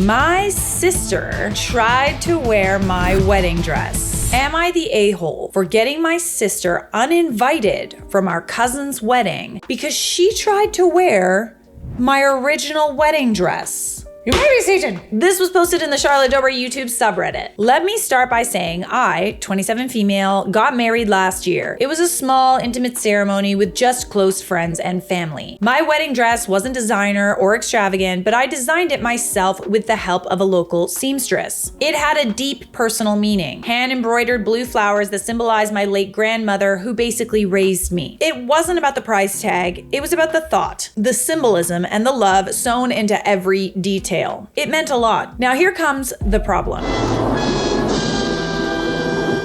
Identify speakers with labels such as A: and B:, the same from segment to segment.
A: My sister tried to wear my wedding dress. Am I the a-hole for getting my sister uninvited from our cousin's wedding because she tried to wear my original wedding dress? You may be seated. This was posted in the Charlotte Dobre YouTube subreddit. Let me start by saying I, 27 female, got married last year. It was a small, intimate ceremony with just close friends and family. My wedding dress wasn't designer or extravagant, but I designed it myself with the help of a local seamstress. It had a deep personal meaning. Hand-embroidered blue flowers that symbolized my late grandmother who basically raised me. It wasn't about the price tag, it was about the thought, the symbolism, and the love sewn into every detail. It meant a lot. Now here comes the problem.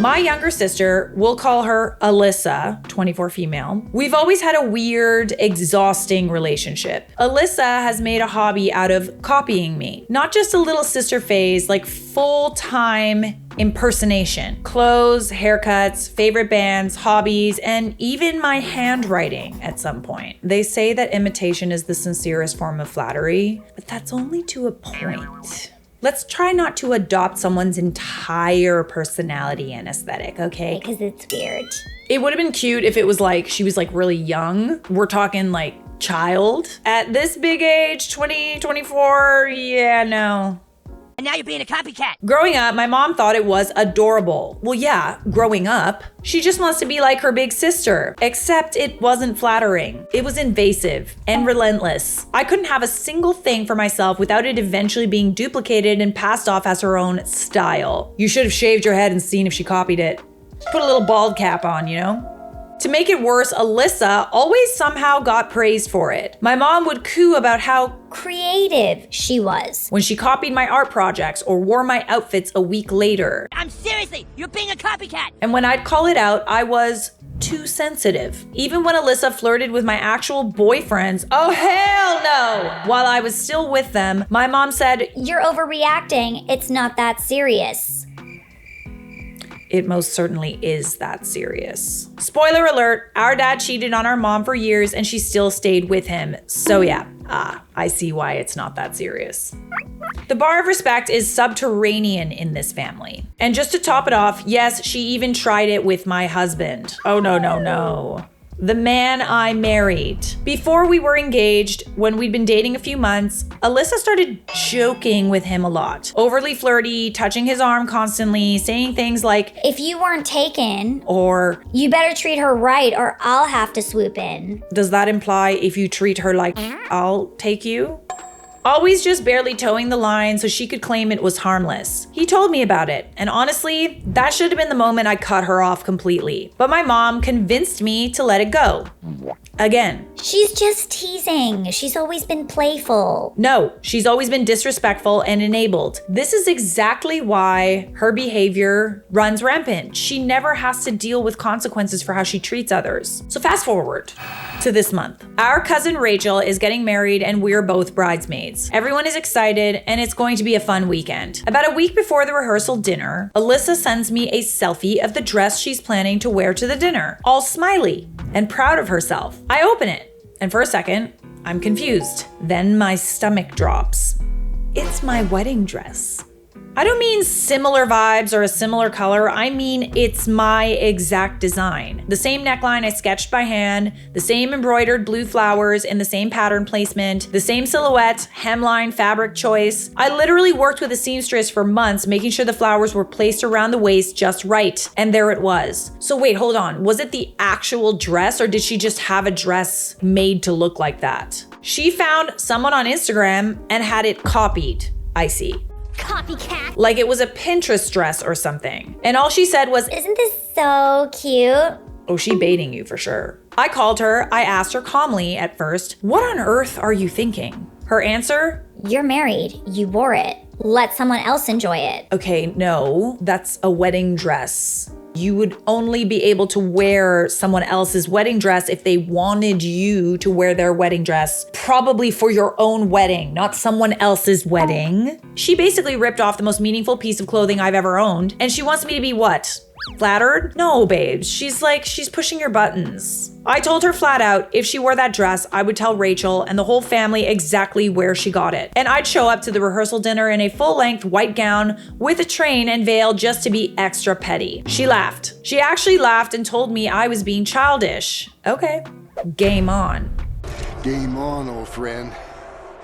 A: My younger sister, we'll call her Alyssa, 24 female. We've always had a weird, exhausting relationship. Alyssa has made a hobby out of copying me. Not just a little sister phase, like full-time impersonation. Clothes, haircuts, favorite bands, hobbies, and even my handwriting at some point. They say that imitation is the sincerest form of flattery, but that's only to a point. Let's try not to adopt someone's entire personality and aesthetic, okay?
B: Because it's weird.
A: It would have been cute if it was like, she was like really young. We're talking like child. At this big age, 20, 24, yeah, no.
C: And now you're being a copycat.
A: Growing up, my mom thought it was adorable. Well, yeah, growing up. She just wants to be like her big sister. Except it wasn't flattering. It was invasive and relentless. I couldn't have a single thing for myself without it eventually being duplicated and passed off as her own style. You should have shaved your head and seen if she copied it. Put a little bald cap on, you know? To make it worse, Alyssa always somehow got praised for it. My mom would coo about how
B: creative she was
A: when she copied my art projects or wore my outfits a week later.
C: Seriously, you're being a copycat.
A: And when I'd call it out, I was too sensitive. Even when Alyssa flirted with my actual boyfriends, oh hell no! While I was still with them, my mom said,
B: "You're overreacting, it's not that serious."
A: It most certainly is that serious. Spoiler alert, our dad cheated on our mom for years and she still stayed with him. So yeah, I see why it's not that serious. The bar of respect is subterranean in this family. And just to top it off, yes, she even tried it with my husband. Oh no, no, no. The man I married. Before we were engaged, when we'd been dating a few months, Alyssa started joking with him a lot. Overly flirty, touching his arm constantly, saying things like,
B: "If you weren't taken,"
A: or,
B: "You better treat her right or I'll have to swoop in."
A: Does that imply if you treat her like I'll take you? Always just barely towing the line so she could claim it was harmless. He told me about it, and honestly, that should have been the moment I cut her off completely. But my mom convinced me to let it go. Again.
B: She's just teasing. She's always been playful.
A: No, she's always been disrespectful and enabled. This is exactly why her behavior runs rampant. She never has to deal with consequences for how she treats others. So fast forward to this month. Our cousin Rachel is getting married and we're both bridesmaids. Everyone is excited and it's going to be a fun weekend. About a week before the rehearsal dinner, Alyssa sends me a selfie of the dress she's planning to wear to the dinner, all smiley and proud of herself. I open it, and for a second, I'm confused. Then my stomach drops. It's my wedding dress. I don't mean similar vibes or a similar color. I mean, it's my exact design. The same neckline I sketched by hand, the same embroidered blue flowers in the same pattern placement, the same silhouette, hemline, fabric choice. I literally worked with a seamstress for months, making sure the flowers were placed around the waist just right. And there it was. So wait, hold on. Was it the actual dress or did she just have a dress made to look like that? She found someone on Instagram and had it copied. I see.
B: Copycat.
A: Like it was a Pinterest dress or something. And all she said was,
B: "Isn't this so cute?"
A: Oh, she baiting you for sure. I called her. I asked her calmly at first, "What on earth are you thinking?" Her answer,
B: "You're married. You wore it. Let someone else enjoy it."
A: Okay, no, that's a wedding dress. You would only be able to wear someone else's wedding dress if they wanted you to wear their wedding dress, probably for your own wedding, not someone else's wedding. She basically ripped off the most meaningful piece of clothing I've ever owned, and she wants me to be what? Flattered? No, babes. She's pushing your buttons. I told her flat out if she wore that dress, I would tell Rachel and the whole family exactly where she got it. And I'd show up to the rehearsal dinner in a full-length white gown with a train and veil just to be extra petty. She laughed. She actually laughed and told me I was being childish. Okay, game on.
D: Game on, old friend.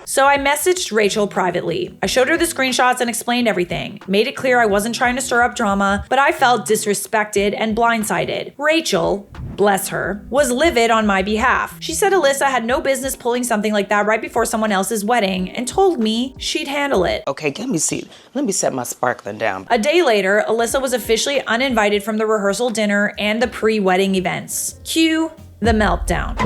A: So I messaged Rachel privately. I showed her the screenshots and explained everything. Made it clear I wasn't trying to stir up drama, but I felt disrespected and blindsided. Rachel, bless her, was livid on my behalf. She said Alyssa had no business pulling something like that right before someone else's wedding and told me she'd handle it.
E: Okay, let me see. Let me set my sparkling down.
A: A day later, Alyssa was officially uninvited from the rehearsal dinner and the pre-wedding events. Cue the meltdown.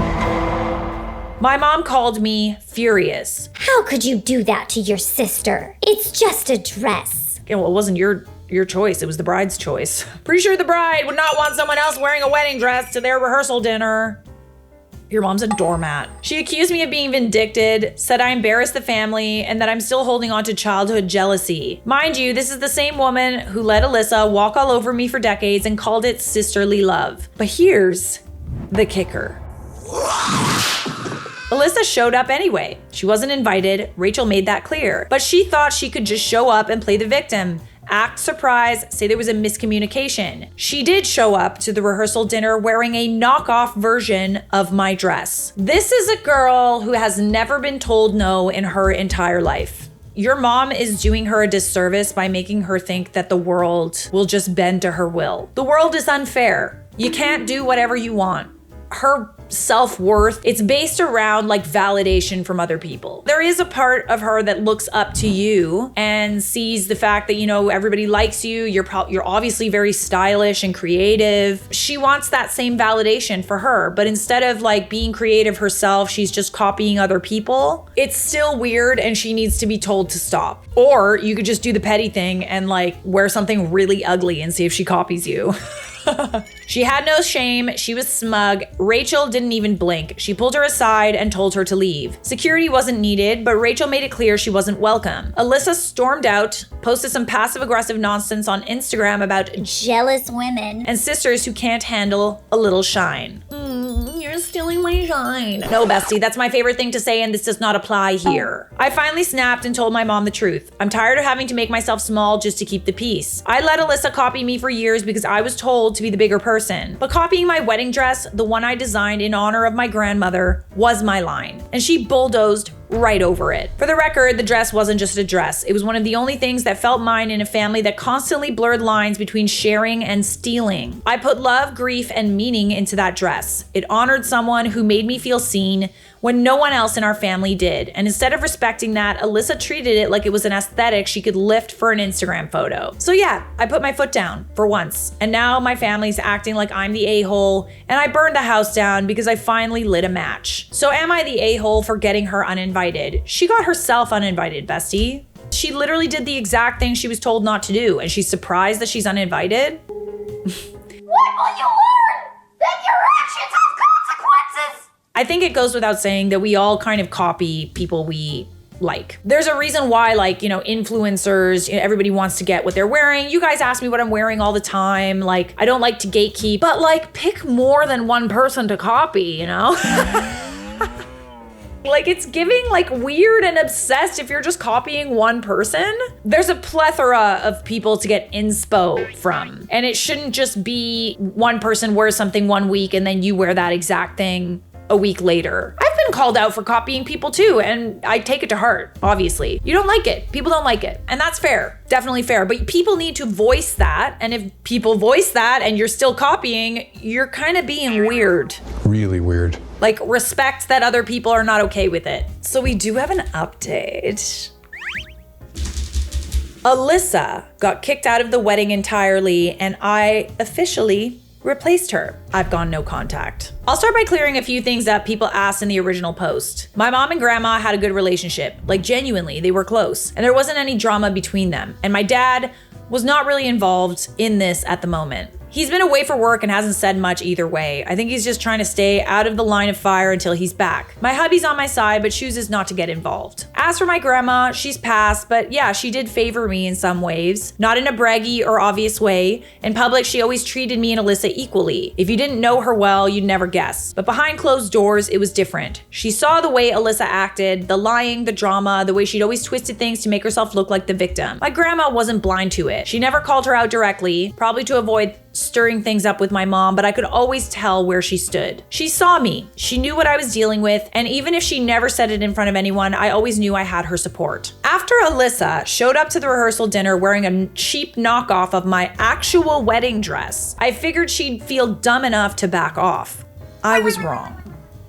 A: My mom called me furious.
B: How could you do that to your sister? It's just a dress.
A: Yeah, well, it wasn't your choice. It was the bride's choice. Pretty sure the bride would not want someone else wearing a wedding dress to their rehearsal dinner. Your mom's a doormat. She accused me of being vindictive, said I embarrassed the family, and that I'm still holding on to childhood jealousy. Mind you, this is the same woman who let Alyssa walk all over me for decades and called it sisterly love. But here's the kicker. Alyssa showed up anyway. She wasn't invited. Rachel made that clear. But she thought she could just show up and play the victim. Act surprised, say there was a miscommunication. She did show up to the rehearsal dinner wearing a knockoff version of my dress. This is a girl who has never been told no in her entire life. Your mom is doing her a disservice by making her think that the world will just bend to her will. The world is unfair. You can't do whatever you want. Her self-worth, it's based around like validation from other people. There is a part of her that looks up to you and sees the fact that, you know, everybody likes you. You're obviously very stylish and creative. She wants that same validation for her, but instead of like being creative herself, she's just copying other people. It's still weird and she needs to be told to stop. Or you could just do the petty thing and like wear something really ugly and see if she copies you. She had no shame. She was smug. Rachel didn't even blink. She pulled her aside and told her to leave. Security wasn't needed, but Rachel made it clear she wasn't welcome. Alyssa stormed out, posted some passive-aggressive nonsense on Instagram about
B: Jealous women.
A: and sisters who can't handle a little shine. You're stealing my shine. No, bestie, that's my favorite thing to say, and this does not apply here. I finally snapped and told my mom the truth. I'm tired of having to make myself small just to keep the peace. I let Alyssa copy me for years because I was told to be the bigger person. But copying my wedding dress, the one I designed in honor of my grandmother, was my line. And she bulldozed right over it. For the record, the dress wasn't just a dress. It was one of the only things that felt mine in a family that constantly blurred lines between sharing and stealing. I put love, grief, and meaning into that dress. It honored someone who made me feel seen when no one else in our family did. And instead of respecting that, Alyssa treated it like it was an aesthetic she could lift for an Instagram photo. So yeah, I put my foot down for once. And now my family's acting like I'm the a-hole, and I burned the house down because I finally lit a match. So am I the a-hole for getting her uninvited? She got herself uninvited, bestie. She literally did the exact thing she was told not to do, and she's surprised that she's uninvited?
B: When will you learn that your actions have consequences?
A: I think it goes without saying that we all kind of copy people we like. There's a reason why, like, you know, influencers, you know, everybody wants to get what they're wearing. You guys ask me what I'm wearing all the time. Like, I don't like to gatekeep, but like pick more than one person to copy, you know? Like, it's giving like weird and obsessed if you're just copying one person. There's a plethora of people to get inspo from. And it shouldn't just be one person wears something one week and then you wear that exact thing a week later. I've been called out for copying people too, and I take it to heart, obviously. You don't like it. People don't like it. And that's fair. Definitely fair. But people need to voice that. And if people voice that and you're still copying, you're kind of being weird.
D: Really weird.
A: Like, respect that other people are not okay with it. So we do have an update. Alyssa got kicked out of the wedding entirely, and I officially replaced her. I've gone no contact. I'll start by clearing a few things that people asked in the original post. My mom and grandma had a good relationship. Like, genuinely, they were close, and there wasn't any drama between them. And my dad was not really involved in this at the moment. He's been away for work and hasn't said much either way. I think he's just trying to stay out of the line of fire until he's back. My hubby's on my side, but chooses not to get involved. As for my grandma, she's passed, but yeah, she did favor me in some ways. Not in a braggy or obvious way. In public, she always treated me and Alyssa equally. If you didn't know her well, you'd never guess. But behind closed doors, it was different. She saw the way Alyssa acted, the lying, the drama, the way she'd always twisted things to make herself look like the victim. My grandma wasn't blind to it. She never called her out directly, probably to avoid stirring things up with my mom, but I could always tell where she stood. She saw me. She knew what I was dealing with, and even if she never said it in front of anyone, I always knew I had her support. After Alyssa showed up to the rehearsal dinner wearing a cheap knockoff of my actual wedding dress, I figured she'd feel dumb enough to back off. I was wrong.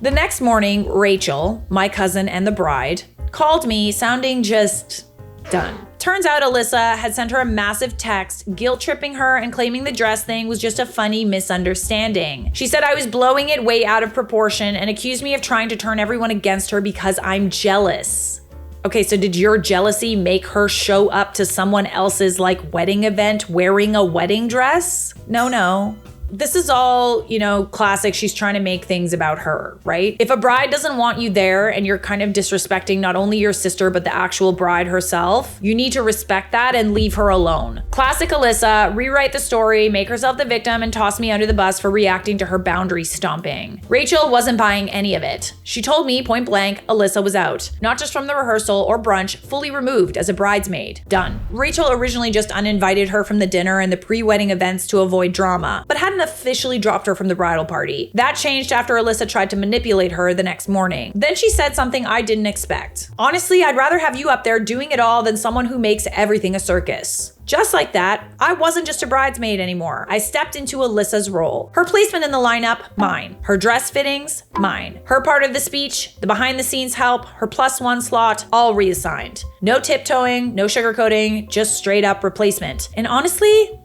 A: The next morning, Rachel, my cousin and the bride, called me sounding just done. Turns out Alyssa had sent her a massive text, guilt-tripping her and claiming the dress thing was just a funny misunderstanding. She said I was blowing it way out of proportion and accused me of trying to turn everyone against her because I'm jealous. Okay, so did your jealousy make her show up to someone else's wedding event wearing a wedding dress? No. This is all, classic. She's trying to make things about her, right? If a bride doesn't want you there and you're kind of disrespecting not only your sister, but the actual bride herself, you need to respect that and leave her alone. Classic Alyssa, rewrite the story, make herself the victim, and toss me under the bus for reacting to her boundary stomping. Rachel wasn't buying any of it. She told me point blank, Alyssa was out. Not just from the rehearsal or brunch, fully removed as a bridesmaid. Done. Rachel originally just uninvited her from the dinner and the pre-wedding events to avoid drama, but hadn't officially dropped her from the bridal party. That changed after Alyssa tried to manipulate her the next morning. Then she said something I didn't expect. Honestly, I'd rather have you up there doing it all than someone who makes everything a circus. Just like that, I wasn't just a bridesmaid anymore. I stepped into Alyssa's role. Her placement in the lineup, mine. Her dress fittings, mine. Her part of the speech, the behind the scenes help, her +1 slot, all reassigned. No tiptoeing, no sugarcoating, just straight up replacement. And honestly,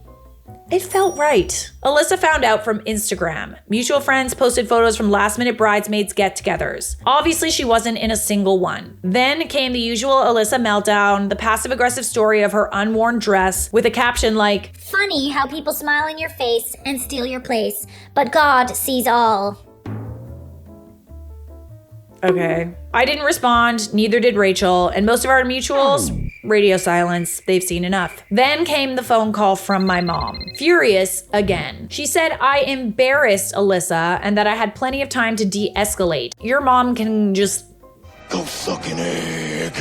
A: it felt right. Alyssa found out from Instagram. Mutual friends posted photos from last-minute bridesmaids get-togethers. Obviously, she wasn't in a single one. Then came the usual Alyssa meltdown, the passive-aggressive story of her unworn dress with a caption like,
B: "Funny how people smile in your face and steal your place, but God sees all."
A: Okay. I didn't respond, neither did Rachel, and most of our mutuals, radio silence, they've seen enough. Then came the phone call from my mom. Furious again. She said I embarrassed Alyssa and that I had plenty of time to de-escalate. Your mom can just
D: Go suck an egg.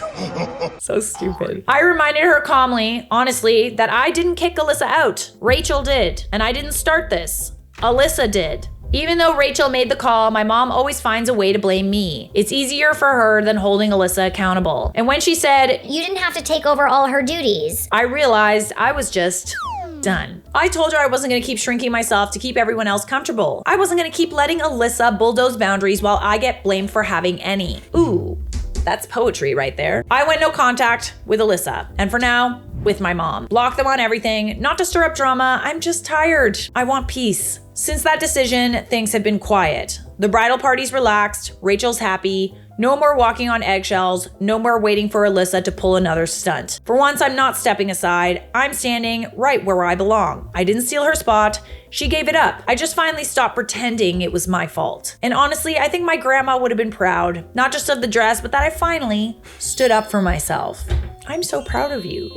A: so stupid. I reminded her calmly, honestly, that I didn't kick Alyssa out. Rachel did, and I didn't start this. Alyssa did. Even though Rachel made the call, my mom always finds a way to blame me. It's easier for her than holding Alyssa accountable. And when she said,
B: "You didn't have to take over all her duties,"
A: I realized I was just done. I told her I wasn't gonna keep shrinking myself to keep everyone else comfortable. I wasn't gonna keep letting Alyssa bulldoze boundaries while I get blamed for having any. Ooh, that's poetry right there. I went no contact with Alyssa, and for now, with my mom. Block them on everything, not to stir up drama. I'm just tired. I want peace. Since that decision, things have been quiet. The bridal party's relaxed, Rachel's happy, no more walking on eggshells, no more waiting for Alyssa to pull another stunt. For once, I'm not stepping aside. I'm standing right where I belong. I didn't steal her spot. She gave it up. I just finally stopped pretending it was my fault. And honestly, I think my grandma would have been proud, not just of the dress, but that I finally stood up for myself. I'm so proud of you.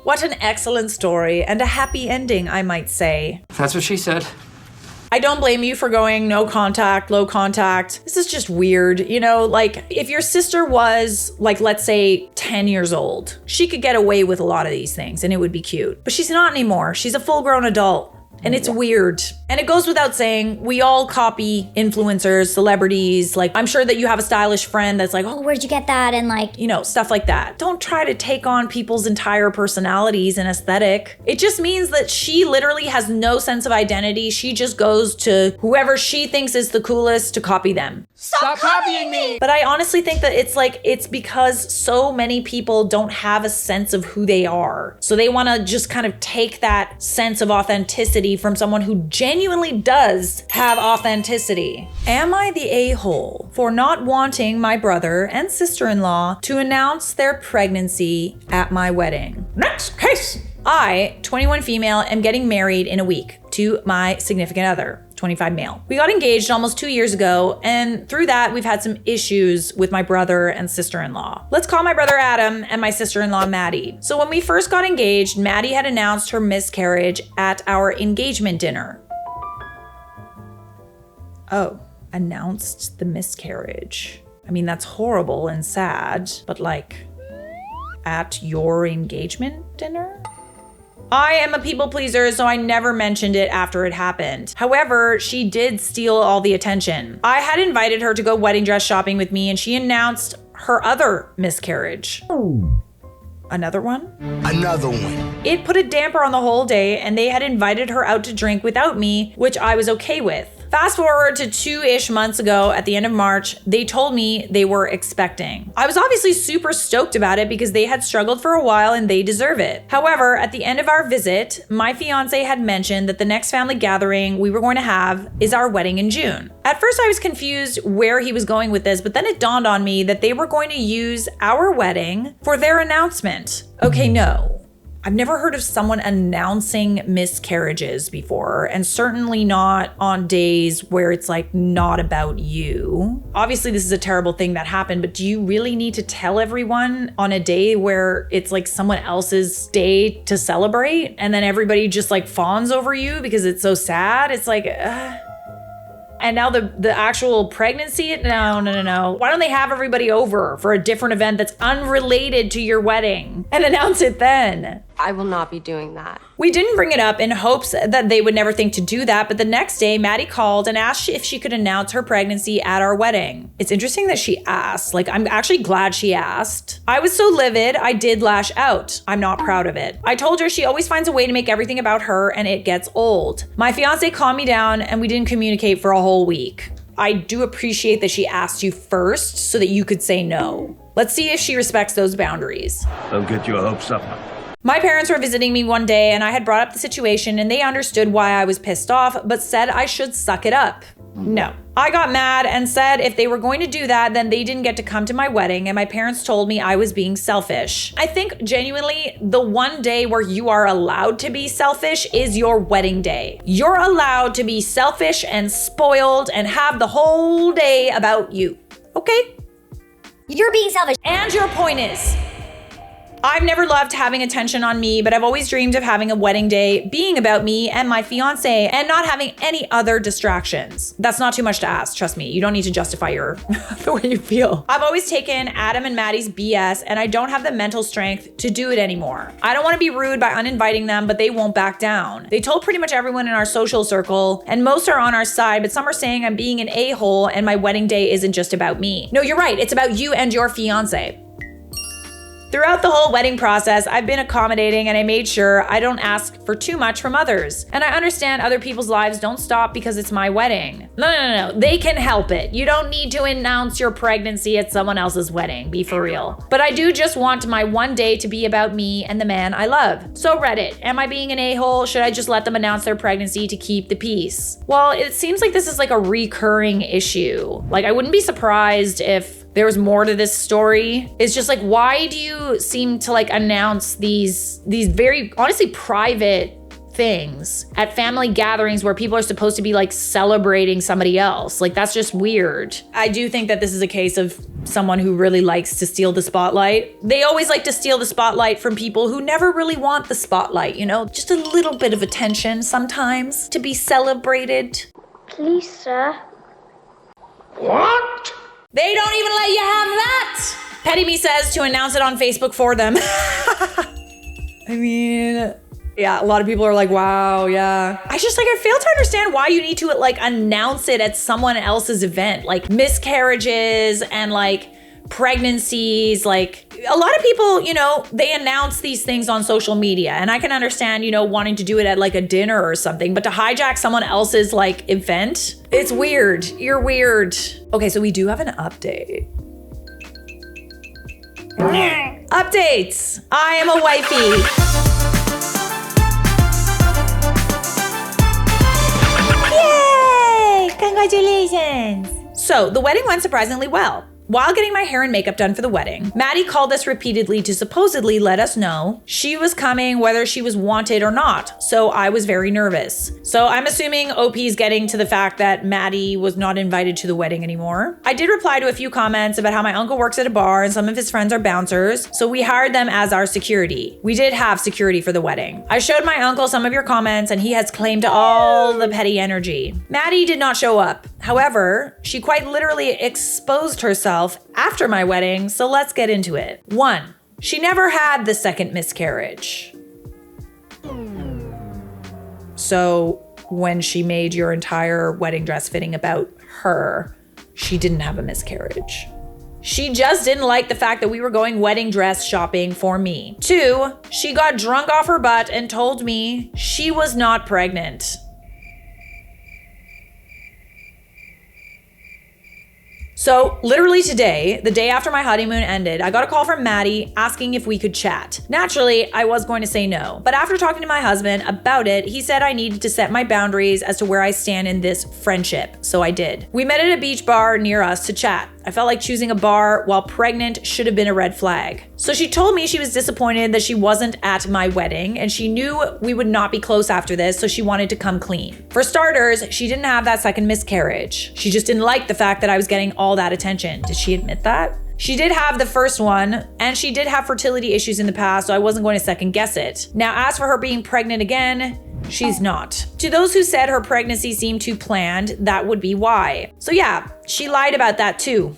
A: What an excellent story, and a happy ending, I might say.
F: That's what she said.
A: I don't blame you for going no contact, low contact. This is just weird. If your sister was, let's say 10 years old, she could get away with a lot of these things and it would be cute. But she's not anymore. She's a full-grown adult. And it's weird. And it goes without saying, we all copy influencers, celebrities. I'm sure that you have a stylish friend that's like,
B: "Oh, where'd you get that?" And
A: stuff like that. Don't try to take on people's entire personalities and aesthetic. It just means that she literally has no sense of identity. She just goes to whoever she thinks is the coolest to copy them.
C: Stop copying me!
A: But I honestly think that it's because so many people don't have a sense of who they are. So they want to just kind of take that sense of authenticity from someone who genuinely does have authenticity. Am I the a-hole for not wanting my brother and sister-in-law to announce their pregnancy at my wedding? Next case! I, 21 female, am getting married in a week to my significant other, 25 male. We got engaged almost 2 years ago, and through that, we've had some issues with my brother and sister-in-law. Let's call my brother Adam and my sister-in-law Maddie. So when we first got engaged, Maddie had announced her miscarriage at our engagement dinner. Oh, announced the miscarriage. I mean, that's horrible and sad, but like, at your engagement dinner? I am a people pleaser, so I never mentioned it after it happened. However, she did steal all the attention. I had invited her to go wedding dress shopping with me, and she announced her other miscarriage. Another one?
D: Another one.
A: It put a damper on the whole day, and they had invited her out to drink without me, which I was okay with. Fast forward to 2-ish months ago at the end of March, they told me they were expecting. I was obviously super stoked about it because they had struggled for a while and they deserve it. However, at the end of our visit, my fiance had mentioned that the next family gathering we were going to have is our wedding in June. At first I was confused where he was going with this, but then it dawned on me that they were going to use our wedding for their announcement. Okay, no. I've never heard of someone announcing miscarriages before, and certainly not on days where it's like not about you. Obviously, this is a terrible thing that happened, but do you really need to tell everyone on a day where it's like someone else's day to celebrate, and then everybody just like fawns over you because it's so sad? It's like, And now the actual pregnancy? No. Why don't they have everybody over for a different event that's unrelated to your wedding and announce it then?
F: I will not be doing that.
A: We didn't bring it up in hopes that they would never think to do that, but the next day, Maddie called and asked if she could announce her pregnancy at our wedding. It's interesting that she asked. Like, I'm actually glad she asked. I was so livid, I did lash out. I'm not proud of it. I told her she always finds a way to make everything about her and it gets old. My fiance calmed me down and we didn't communicate for a whole week. I do appreciate that she asked you first so that you could say no. Let's see if she respects those boundaries.
G: Don't get your hopes up.
A: My parents were visiting me one day and I had brought up the situation and they understood why I was pissed off, but said I should suck it up. No. I got mad and said if they were going to do that, then they didn't get to come to my wedding, and my parents told me I was being selfish. I think genuinely the one day where you are allowed to be selfish is your wedding day. You're allowed to be selfish and spoiled and have the whole day about you. Okay?
B: You're being selfish.
A: And your point is, I've never loved having attention on me, but I've always dreamed of having a wedding day being about me and my fiance and not having any other distractions. That's not too much to ask, trust me. You don't need to justify the way you feel. I've always taken Adam and Maddie's BS and I don't have the mental strength to do it anymore. I don't want to be rude by uninviting them, but they won't back down. They told pretty much everyone in our social circle and most are on our side, but some are saying I'm being an a-hole and my wedding day isn't just about me. No, you're right. It's about you and your fiance. Throughout the whole wedding process, I've been accommodating and I made sure I don't ask for too much from others. And I understand other people's lives don't stop because it's my wedding. No. They can help it. You don't need to announce your pregnancy at someone else's wedding. Be for real. But I do just want my one day to be about me and the man I love. So Reddit, am I being an a-hole? Should I just let them announce their pregnancy to keep the peace? Well, it seems like this is like a recurring issue. Like, I wouldn't be surprised if there was more to this story. It's just like, why do you seem to like announce these very honestly private things at family gatherings where people are supposed to be like celebrating somebody else? Like, that's just weird. I do think that this is a case of someone who really likes to steal the spotlight. They always like to steal the spotlight from people who never really want the spotlight, you know? Just a little bit of attention sometimes to be celebrated.
B: Please, sir.
D: What?
A: They don't even let you have that. Petty Me says to announce it on Facebook for them. I mean, yeah, a lot of people are like, wow, yeah. I fail to understand why you need to like announce it at someone else's event, like miscarriages and like pregnancies. Like, a lot of people, you know, they announce these things on social media, and I can understand, you know, wanting to do it at like a dinner or something, but to hijack someone else's like event, it's weird. You're weird. Okay, so we do have an update. Updates. I am a wifey. Yay! Congratulations. So the wedding went surprisingly well. While getting my hair and makeup done for the wedding, Maddie called us repeatedly to supposedly let us know she was coming whether she was wanted or not, so I was very nervous. So I'm assuming OP's getting to the fact that Maddie was not invited to the wedding anymore. I did reply to a few comments about how my uncle works at a bar and some of his friends are bouncers, so we hired them as our security. We did have security for the wedding. I showed my uncle some of your comments and he has claimed all the petty energy. Maddie did not show up. However, she quite literally exposed herself after my wedding, so let's get into it. 1. She never had the second miscarriage. So when she made your entire wedding dress fitting about her, she didn't have a miscarriage. She just didn't like the fact that we were going wedding dress shopping for me. 2, she got drunk off her butt and told me she was not pregnant. So literally today, the day after my honeymoon ended, I got a call from Maddie asking if we could chat. Naturally, I was going to say no, but after talking to my husband about it, he said I needed to set my boundaries as to where I stand in this friendship, so I did. We met at a beach bar near us to chat. I felt like choosing a bar while pregnant should have been a red flag. So she told me she was disappointed that she wasn't at my wedding and she knew we would not be close after this, so she wanted to come clean. For starters, she didn't have that second miscarriage. She just didn't like the fact that I was getting all that attention. Did she admit that? She did have the first one, and she did have fertility issues in the past, so I wasn't going to second guess it. Now, as for her being pregnant again, she's not. To those who said her pregnancy seemed too planned, that would be why. So yeah, she lied about that too.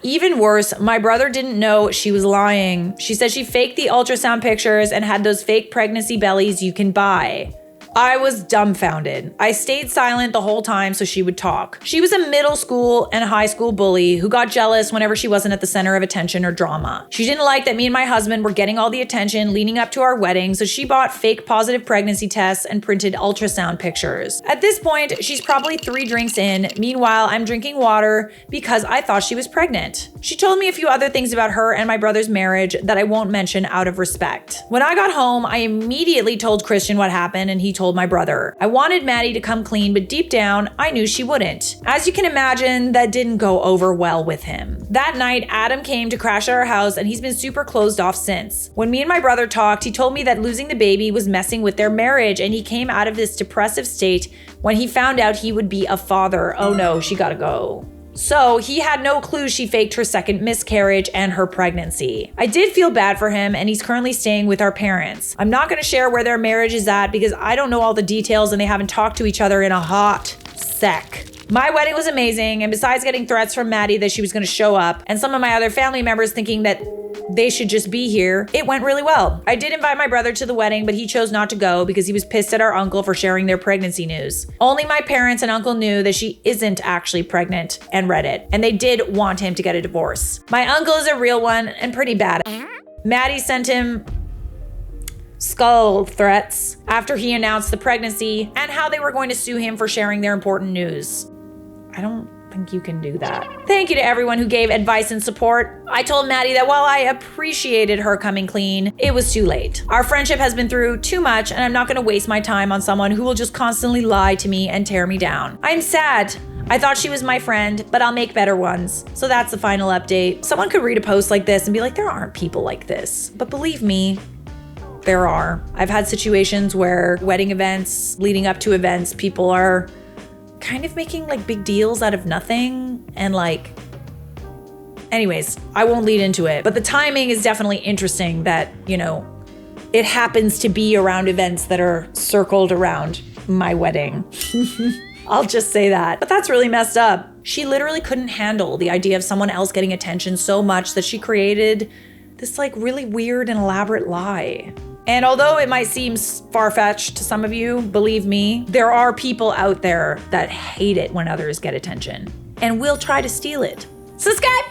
A: Even worse, my brother didn't know she was lying. She said she faked the ultrasound pictures and had those fake pregnancy bellies you can buy. I was dumbfounded. I stayed silent the whole time so she would talk. She was a middle school and high school bully who got jealous whenever she wasn't at the center of attention or drama. She didn't like that me and my husband were getting all the attention leading up to our wedding, so she bought fake positive pregnancy tests and printed ultrasound pictures. At this point, she's probably 3 drinks in. Meanwhile, I'm drinking water because I thought she was pregnant. She told me a few other things about her and my brother's marriage that I won't mention out of respect. When I got home, I immediately told Christian what happened and he told my brother. I wanted Maddie to come clean, but deep down, I knew she wouldn't. As you can imagine, that didn't go over well with him. That night, Adam came to crash at our house and he's been super closed off since. When me and my brother talked, he told me that losing the baby was messing with their marriage and he came out of this depressive state when he found out he would be a father. Oh no, she gotta go. So he had no clue she faked her second miscarriage and her pregnancy. I did feel bad for him and he's currently staying with our parents. I'm not gonna share where their marriage is at because I don't know all the details and they haven't talked to each other in a hot sec. My wedding was amazing, and besides getting threats from Maddie that she was gonna show up and some of my other family members thinking that they should just be here, it went really well. I did invite my brother to the wedding, but he chose not to go because he was pissed at our uncle for sharing their pregnancy news. Only my parents and uncle knew that she isn't actually pregnant and read it, and they did want him to get a divorce. My uncle is a real one and pretty bad. Maddie sent him skull threats after he announced the pregnancy and how they were going to sue him for sharing their important news. I don't think you can do that. Thank you to everyone who gave advice and support. I told Maddie that while I appreciated her coming clean, it was too late. Our friendship has been through too much and I'm not gonna waste my time on someone who will just constantly lie to me and tear me down. I'm sad. I thought she was my friend, but I'll make better ones. So that's the final update. Someone could read a post like this and be like, there aren't people like this. But believe me, there are. I've had situations where wedding events, leading up to events, people are kind of making like big deals out of nothing and like, anyways, I won't lead into it, but the timing is definitely interesting that, you know, it happens to be around events that are circled around my wedding. I'll just say that, but that's really messed up. She literally couldn't handle the idea of someone else getting attention so much that she created this like really weird and elaborate lie. And although it might seem far-fetched to some of you, believe me, there are people out there that hate it when others get attention and will try to steal it. Subscribe!